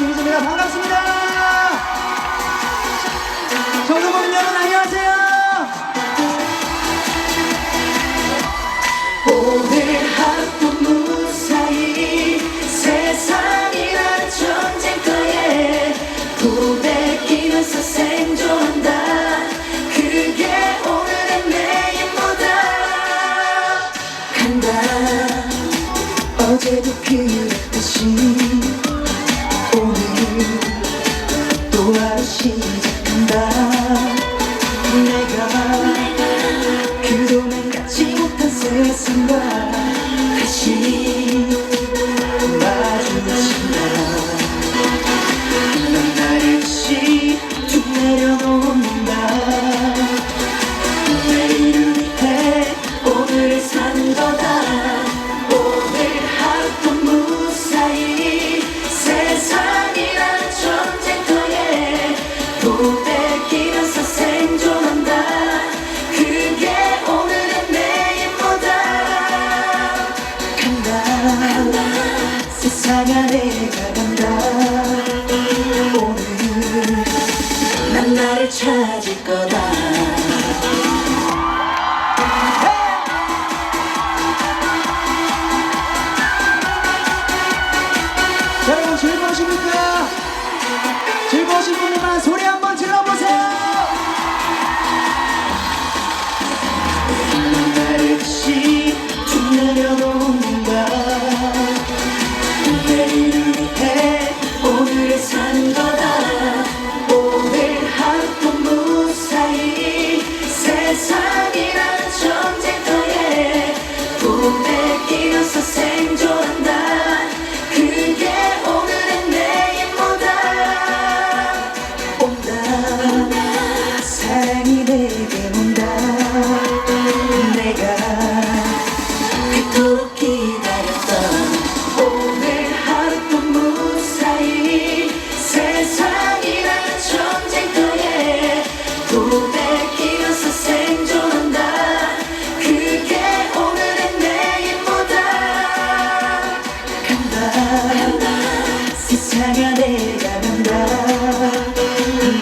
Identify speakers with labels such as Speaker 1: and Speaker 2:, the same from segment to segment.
Speaker 1: 김희재입니다. 반갑습니다. 청소년 여러분 안녕하세요. 오늘 하루 무사히 세상이란 전쟁터에 부대끼면서 생존한다. 그게 오늘의 내일보다 간다. 어제도 그랬듯이 오늘 또 하루 시작한다. 내가 그동안 갖지 못한 세상과 다시 마주친다. 난 나를 다시 툭 내려놓는다. 내일을 위해 오늘을 사는 거다. 오늘 하루 무사히 세상이란 전쟁터에 부대끼면서 생존한다. 그게 오늘의 내일보다 간다. 세상 안에 간다. 오늘 난 나를 찾을 거다. 여러분 즐거우십니까? 즐거우신 분들만 소리 한번 질러보세요. 나를 다시 툭 내려놓는다. 내일을 위해 오늘을 사는 거다. 오늘 하루 무사히 세상이란 전쟁터에 부대끼면서 생존한다. 그게 오늘의 내일보다 온다. 사랑이 내게 온다. 내가 그토록 기다렸던 오늘 하루 무사히 세상이란 전쟁터에 부대끼면서 생존한다. 그게 오늘의 내일보다 간다. 세상 안에 간다.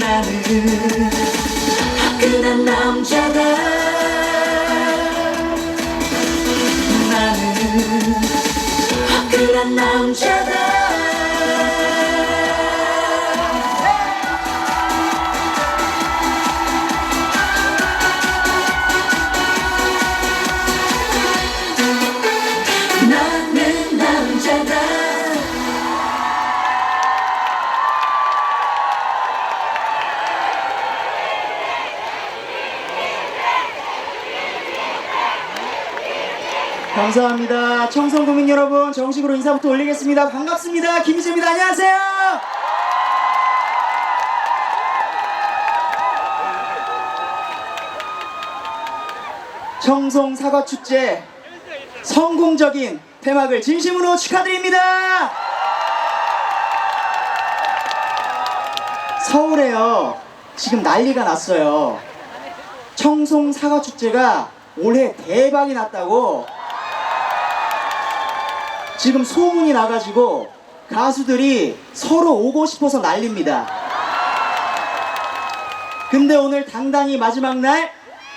Speaker 1: 나는 화끈한 남자다. 나는 화끈한 남자다. 나는 남자다. 감사합니다. 청성구민 여러분 정식으로 인사부터 올리겠습니다. 반갑습니다. 김희재입니다. 안녕하세요. 청송 사과축제 성공적인 폐막을 진심으로 축하드립니다. 서울에요 지금 난리가 났어요. 청송 사과축제가 올해 대박이 났다고 지금 소문이 나가지고 가수들이 서로 오고 싶어서 난립니다. 근데 오늘 당당히 마지막 날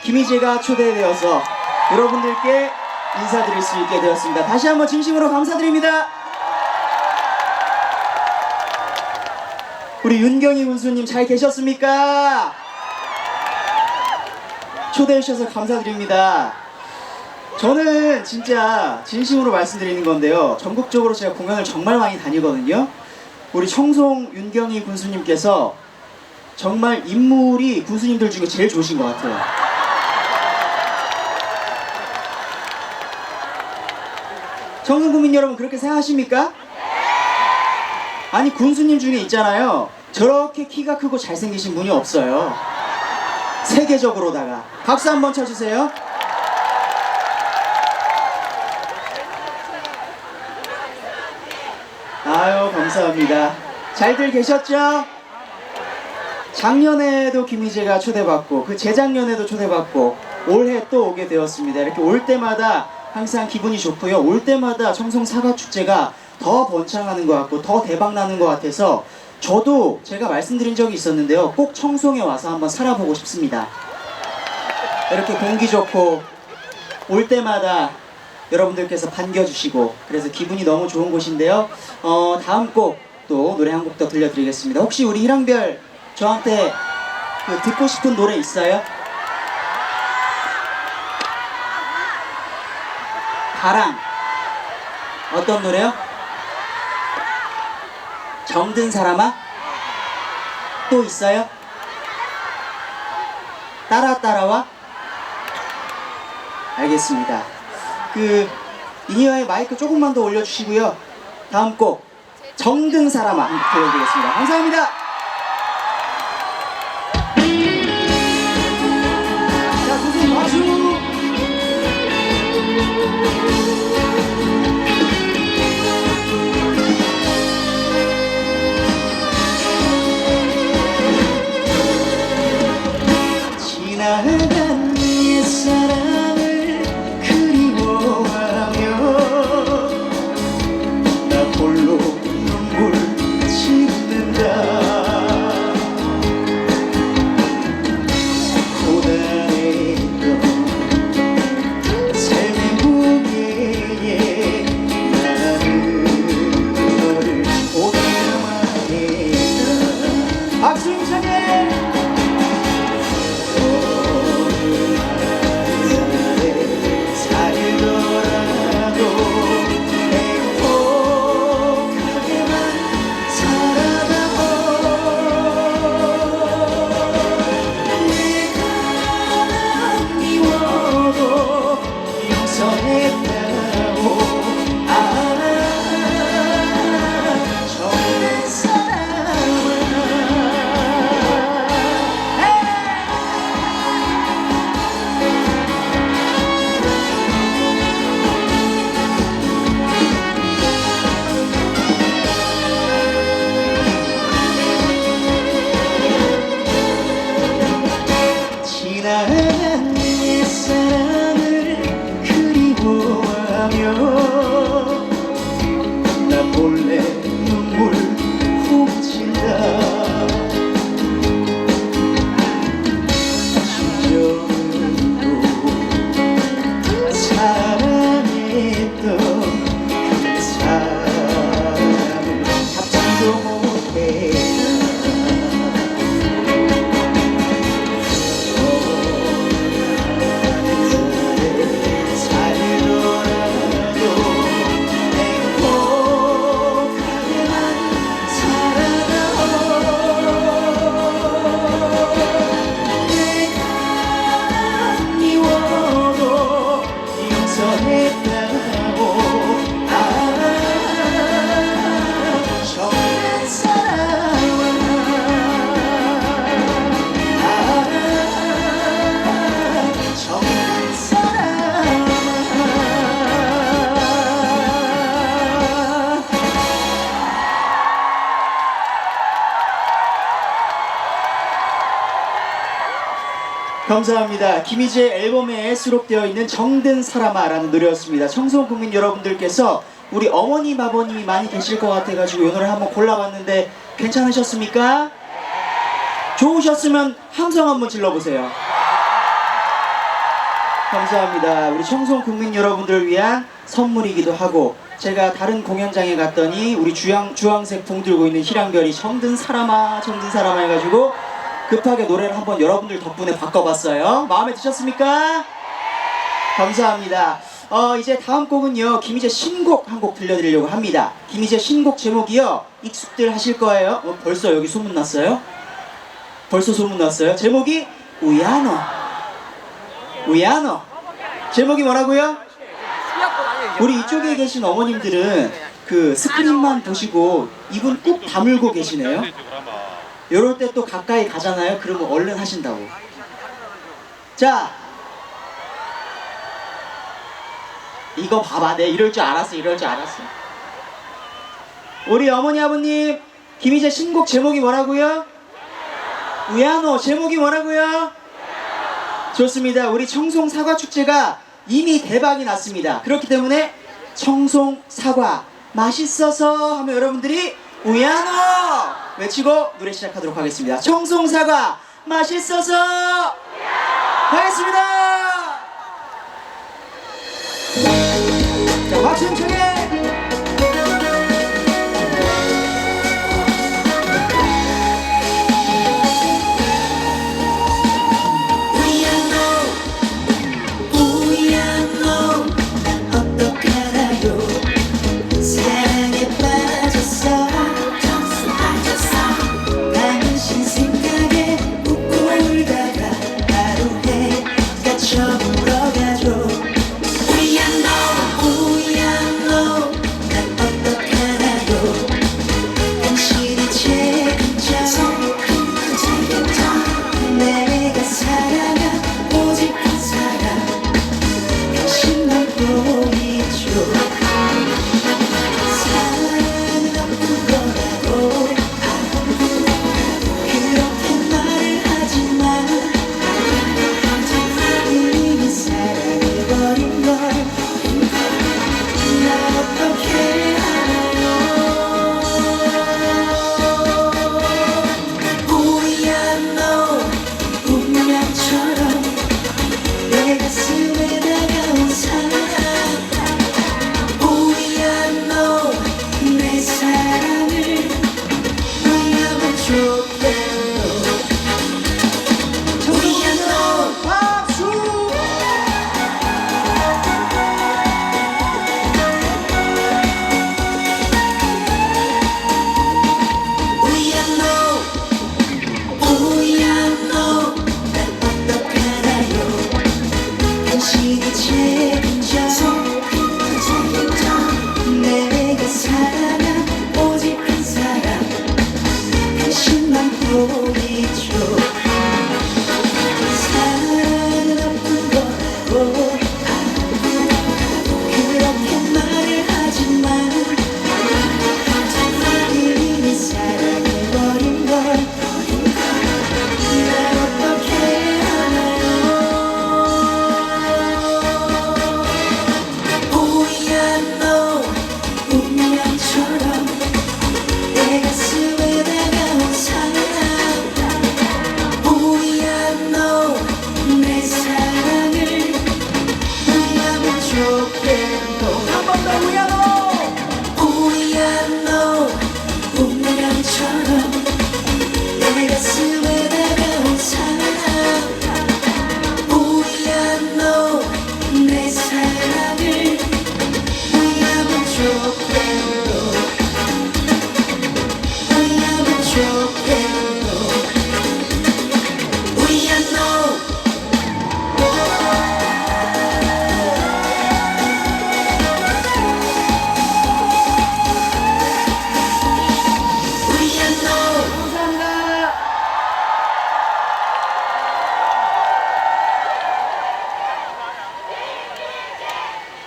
Speaker 1: 김희재가 초대되어서 여러분들께 인사드릴 수 있게 되었습니다. 다시 한번 진심으로 감사드립니다. 우리 윤경희 군수님 잘 계셨습니까? 초대해 주셔서 감사드립니다. 저는 진짜 진심으로 말씀드리는 건데요, 전국적으로 제가 공연을 정말 많이 다니거든요. 우리 청송 윤경희 군수님께서 정말 인물이 군수님들 중에 제일 좋으신 것 같아요. 청송구민 여러분 그렇게 생각하십니까? 아니 군수님 중에 있잖아요, 저렇게 키가 크고 잘생기신 분이 없어요. 세계적으로다가 박수 한번 쳐주세요. 아유 감사합니다. 잘들 계셨죠? 작년에도 김희재가 초대받고 그 재작년에도 초대받고 올해 또 오게 되었습니다. 이렇게 올 때마다 항상 기분이 좋고요. 올 때마다 청송 사과축제가 더 번창하는 것 같고 더 대박 나는 것 같아서 저도 제가 말씀드린 적이 있었는데요. 꼭 청송에 와서 한번 살아보고 싶습니다. 이렇게 공기 좋고 올 때마다 여러분들께서 반겨주시고 그래서 기분이 너무 좋은 곳인데요. 다음 곡 또 노래 한 곡 더 들려드리겠습니다. 혹시 우리 희랑별 저한테 듣고 싶은 노래 있어요? 가랑 어떤 노래요? 정든 사람아? 또 있어요? 따라와? 알겠습니다. 이니어의 마이크 조금만 더 올려주시고요. 다음 곡 정든 사람아 한번 들려드리겠습니다. 감사합니다. 자, 두분 박수. 지나간 옛사랑을 그리워하며 나 홀로 눈물 짓는다. 고단했던 삶의 무게에 나는 너를 오감하겠다. 박수 힘차게. 지나간 옛사랑을 그리워하며 나 몰래 눈물 훔친다. 진정으로 사랑했던 그 사람을 잡지도 못해. 감사합니다. 김희재의 앨범에 수록되어 있는 정든 사람아 라는 노래였습니다. 청송 국민 여러분들께서 우리 어머님 아버님이 많이 계실 것 같아가지고 이 노래 한번 골라봤는데 괜찮으셨습니까? 좋으셨으면 함성 한번 질러보세요. 감사합니다. 우리 청송 국민 여러분들을 위한 선물이기도 하고 제가 다른 공연장에 갔더니 우리 주황색 봉 들고 있는 희랑별이 정든 사람아 해가지고 급하게 노래를 한번 여러분들 덕분에 바꿔봤어요. 마음에 드셨습니까? 감사합니다. 이제 다음 곡은요, 김희재 신곡 한 곡 들려드리려고 합니다. 김희재 신곡 제목이요, 익숙들 하실 거예요. 벌써 여기 소문났어요? 벌써 소문났어요? 제목이 우야노. 제목이 뭐라고요? 우리 이쪽에 계신 어머님들은 그 스크린만 보시고 입은 꾹 다물고 계시네요. 이럴 때 또 가까이 가잖아요. 그러면 얼른 하신다고. 자, 이거 봐봐. 내가 이럴 줄 알았어. 우리 어머니 아버님, 김희재 신곡 제목이 뭐라고요? 우야노. 제목이 뭐라고요? 좋습니다. 우리 청송 사과 축제가 이미 대박이 났습니다. 그렇기 때문에 청송 사과 맛있어서 하면 여러분들이 우야노 외치고 노래 시작하도록 하겠습니다. 청송사과 맛있어서 가겠습니다. 자, 박수 힘차게.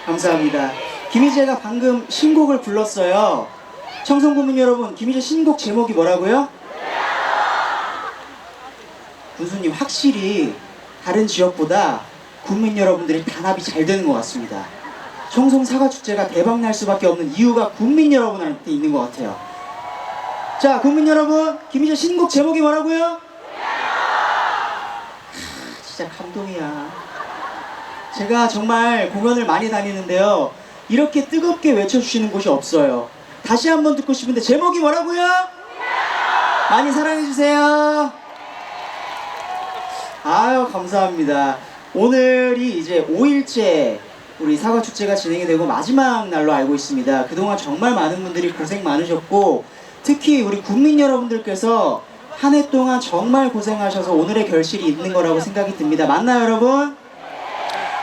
Speaker 1: 감사합니다. 김희재가 방금 신곡을 불렀어요. 청송구민 여러분, 김희재 신곡 제목이 뭐라고요? 군수님, 확실히 다른 지역보다 국민 여러분들이 단합이 잘 되는 것 같습니다. 청송 사과축제가 대박 날 수밖에 없는 이유가 국민 여러분한테 있는 것 같아요. 자, 국민 여러분, 김희재 신곡 제목이 뭐라고요? 진짜 감동이야. 제가 정말 공연을 많이 다니는데요, 이렇게 뜨겁게 외쳐주시는 곳이 없어요. 다시 한번 듣고 싶은데 제목이 뭐라고요? 많이 사랑해주세요. 아유, 감사합니다. 오늘이 이제 5일째 우리 사과축제가 진행이 되고 마지막 날로 알고 있습니다. 그동안 정말 많은 분들이 고생 많으셨고, 특히 우리 국민 여러분들께서 한 해 동안 정말 고생하셔서 오늘의 결실이 있는 거라고 생각이 듭니다. 맞나요, 여러분?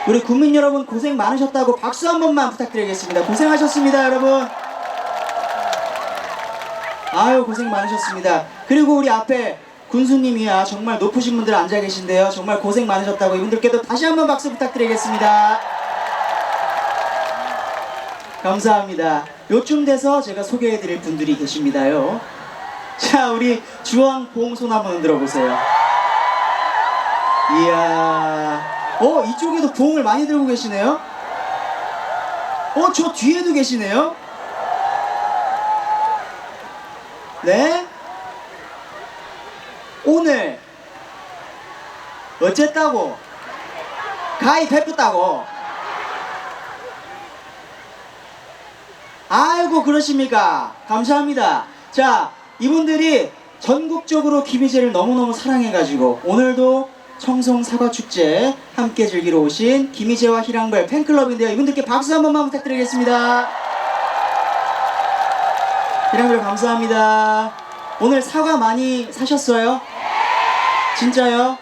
Speaker 1: 우리 국민 여러분 고생 많으셨다고 박수 한 번만 부탁드리겠습니다. 고생하셨습니다, 여러분. 아유, 고생 많으셨습니다. 그리고 우리 앞에 군수님이야 정말 높으신 분들 앉아 계신데요, 정말 고생 많으셨다고 이분들께도 다시 한번 박수 부탁드리겠습니다. 감사합니다. 요쯤 돼서 제가 소개해드릴 분들이 계십니다요. 자, 우리 주황봉 손 한번 흔들어 보세요. 이야, 이쪽에도 부엉을 많이 들고 계시네요. 저 뒤에도 계시네요. 네? 오늘 어쨌다고? 가입했다고? 아이고 그러십니까? 감사합니다. 자, 이분들이 전국적으로 김희재를 너무너무 사랑해가지고 오늘도 청송 사과축제 함께 즐기러 오신 김희재와 희랑별 팬클럽인데요. 이분들께 박수 한 번만 부탁드리겠습니다. 희랑별 감사합니다. 오늘 사과 많이 사셨어요? 진짜요?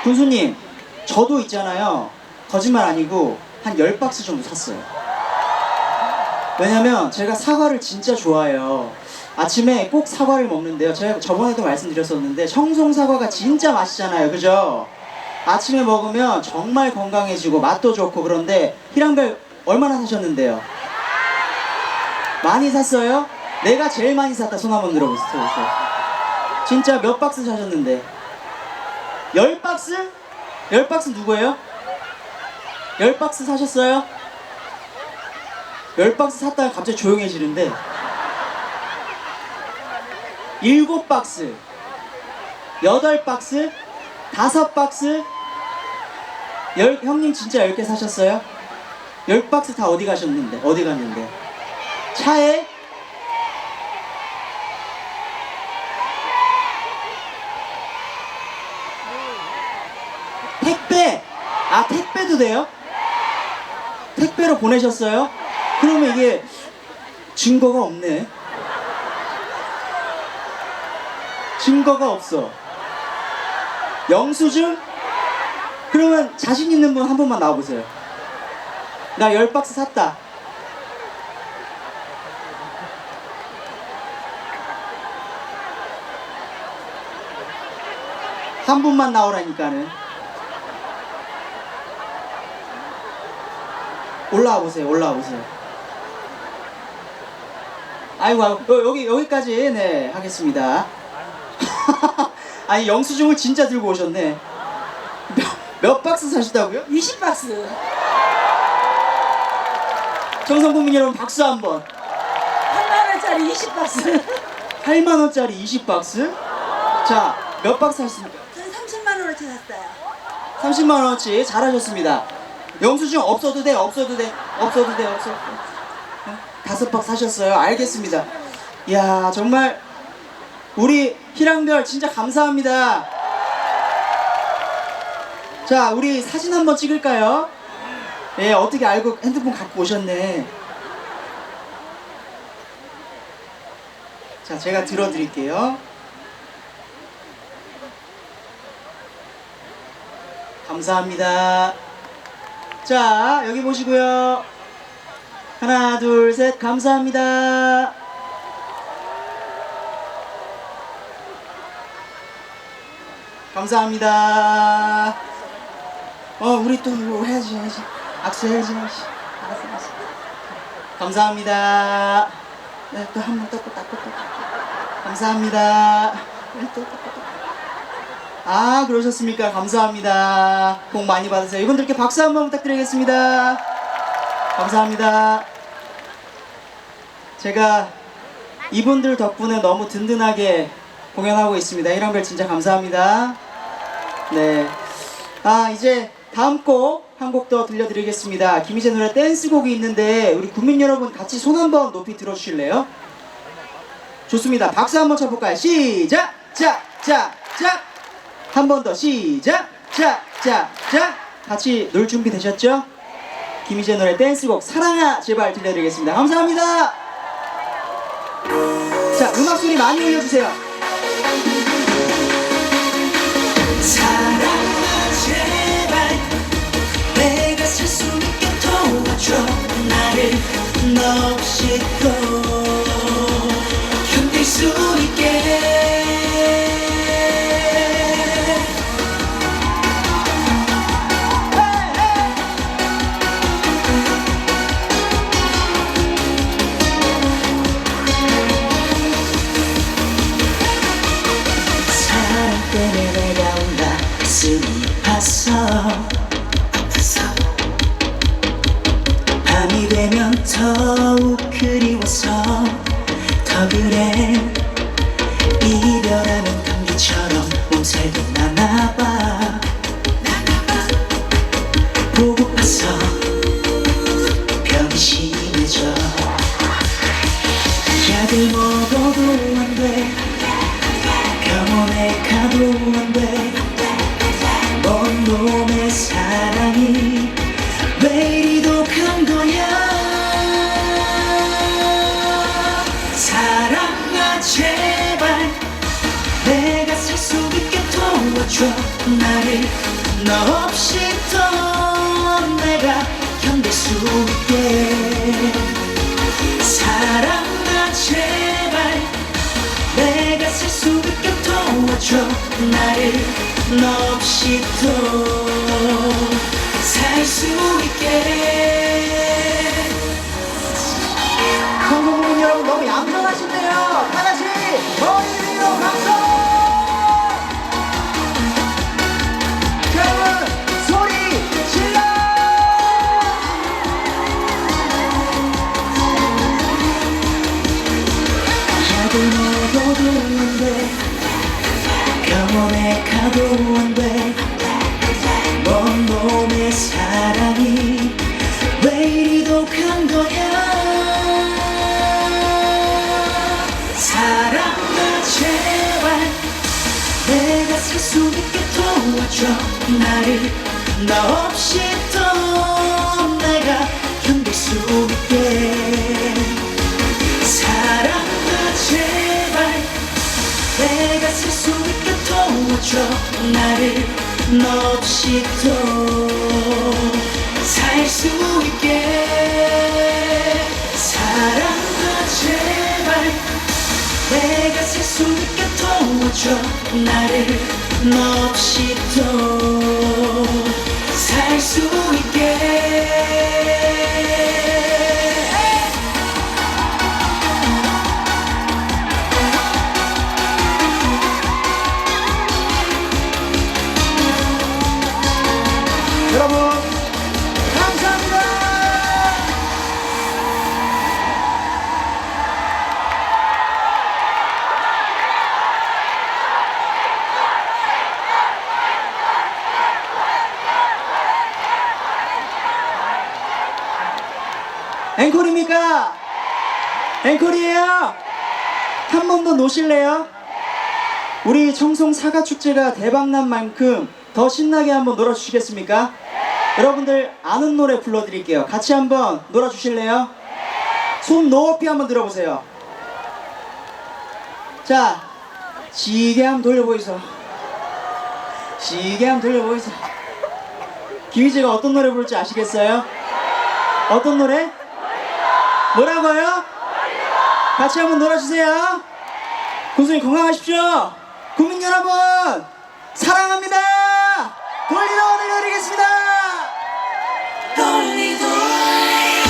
Speaker 1: 군수님, 저도 있잖아요. 거짓말 아니고 한 10박스 정도 샀어요. 왜냐면 제가 사과를 진짜 좋아해요. 아침에 꼭 사과를 먹는데요. 제가 저번에도 말씀드렸었는데 청송 사과가 진짜 맛있잖아요. 그죠? 아침에 먹으면 정말 건강해지고 맛도 좋고. 그런데 희랑별 얼마나 사셨는데요? 많이 샀어요? 내가 제일 많이 샀다. 손 한번 들어보세요. 진짜 몇 박스 사셨는데? 10박스? 10박스 누구예요? 10박스 사셨어요? 10박스 샀다가 갑자기 조용해지는데 7박스, 8박스, 5박스, 형님 진짜 10개 사셨어요? 10박스 다 어디 가셨는데? 어디 갔는데? 차에? 택배! 아, 택배도 돼요? 택배로 보내셨어요? 그러면 이게 증거가 없네. 증거가 없어. 영수증? 그러면 자신 있는 분 한 번만 나와보세요. 나 10박스 샀다. 한 분만 나오라니까는. 올라와 보세요. 올라와 보세요. 아이고, 여기까지 네 하겠습니다. 아니 영수증을 진짜 들고 오셨네. 몇 박스 사셨다고요?
Speaker 2: 20박스.
Speaker 1: 청성국민 여러분 박수 한번.
Speaker 2: 8만원짜리 20박스.
Speaker 1: 8만원짜리 20박스? 자, 몇 박스 하셨습니까?
Speaker 2: 저는 30만원어치 샀어요.
Speaker 1: 30만원어치. 잘하셨습니다. 영수증 없어도 돼. 없어도 돼. 5박스 사셨어요. 알겠습니다. 이야, 정말 우리 희랑별 진짜 감사합니다. 자, 우리 사진 한번 찍을까요? 예, 어떻게 알고 핸드폰 갖고 오셨네. 자, 제가 들어드릴게요. 감사합니다. 자, 여기 보시고요. 하나, 둘, 셋. 감사합니다. 감사합니다. 우리 또 해야지. 악수해야지. 알았어. 감사합니다. 네, 또 한 번 또. 감사합니다. 네, 또. 아, 그러셨습니까? 감사합니다. 복 많이 받으세요. 이분들께 박수 한번 부탁드리겠습니다. 감사합니다. 제가 이분들 덕분에 너무 든든하게 공연하고 있습니다. 희랑별 진짜 감사합니다. 네. 아, 이제 다음 곡 한 곡 더 들려드리겠습니다. 김희재 노래 댄스곡이 있는데 우리 국민 여러분 같이 손 한번 높이 들어주실래요? 좋습니다. 박수 한번 쳐볼까요? 시작! 자! 한 번 더 시작! 자! 같이 놀 준비 되셨죠? 김희재 노래 댄스곡 사랑아 제발 들려드리겠습니다. 감사합니다. 자, 음악 소리 많이 올려주세요.
Speaker 3: 사랑아 제발 내가 살 수 있게 도와줘. 나를 너 없이도 견딜 수 있게. 사랑 때문에 내가 온다 가슴이 아파서 밤이 되면 더욱 그리워서 더 그래. 도와줘 나를 너 없이 또 내가 견딜 수 있게 사랑아 제발 내가 살 수 있게 도와줘 나를 너 없이 또 살 수 있게
Speaker 1: 청소국민 여러분 너무 얌전하신데요. 다 같이 머리 위로 박수. 자, 여러분 소리 질러.
Speaker 3: 약을 먹어도 안돼 병원에 가도 안돼 먼 놈의 사랑이 왜 이리 독한 거야 사랑아 제발 내가 살 수 있게 도와줘 나를 너 없이 또 내가 견딜 수 있게 사랑아 제발 내가 살 수 있게 도와줘 나를 너 없이 또 살 수 있게 사랑아 제발 내가 살 수 있게 도와줘 나를 너 없이 또 살 수 있게
Speaker 1: 여러분 감사합니다. 앵콜입니까? 앵콜이에요? 한 번 더 노실래요? 우리 청송 사과축제가 대박난 만큼 더 신나게 한번 놀아주시겠습니까? 여러분들 아는 노래 불러드릴게요. 같이 한번 놀아주실래요? 손 높이 한번 들어보세요. 자, 시계 한번 돌려보이소. 시계 한번 돌려보이소. 김희재가 어떤 노래 부를지 아시겠어요? 어떤 노래? 뭐라고요? 같이 한번 놀아주세요. 군수님 건강하십시오. 국민 여러분 사랑합니다. 돌리러 내려드리겠습니다.
Speaker 3: 돌리도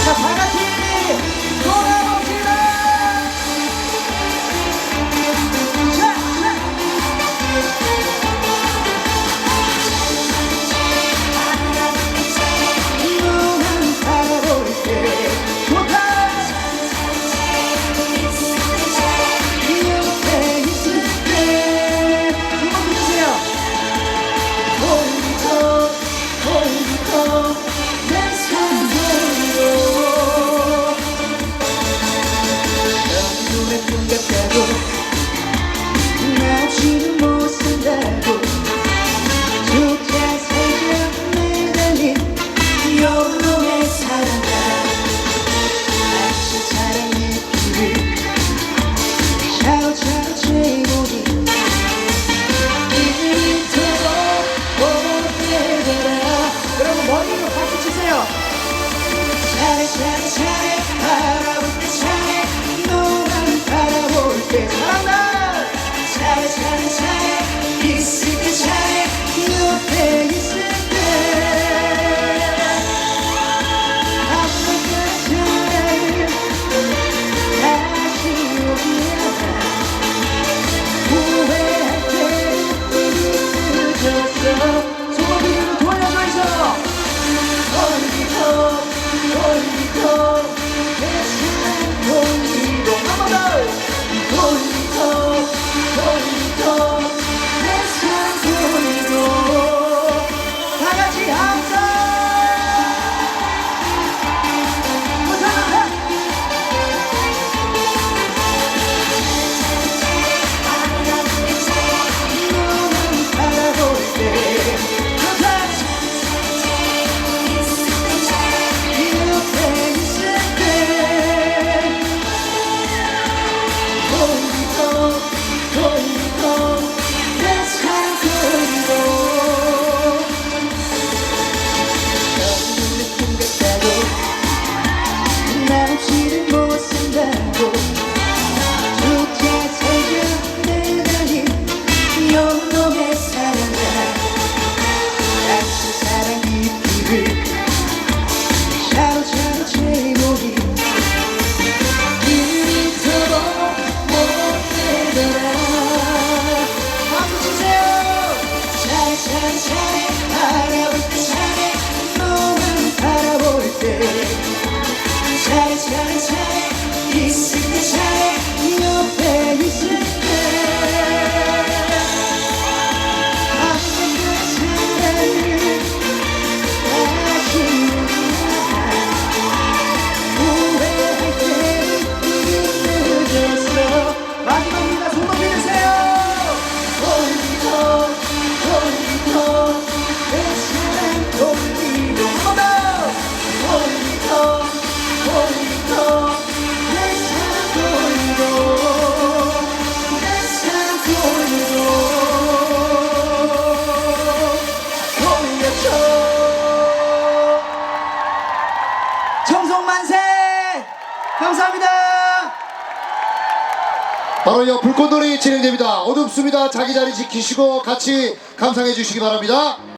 Speaker 1: 자, 다 같이 돌아봅시다. 자, 너만 바라볼게. 좋다. 옆에 있을게. 한번 해주세요. 돌리도 감사합니다.
Speaker 4: 바로 이어 불꽃놀이 진행됩니다. 어둡습니다. 자기 자리 지키시고 같이 감상해 주시기 바랍니다.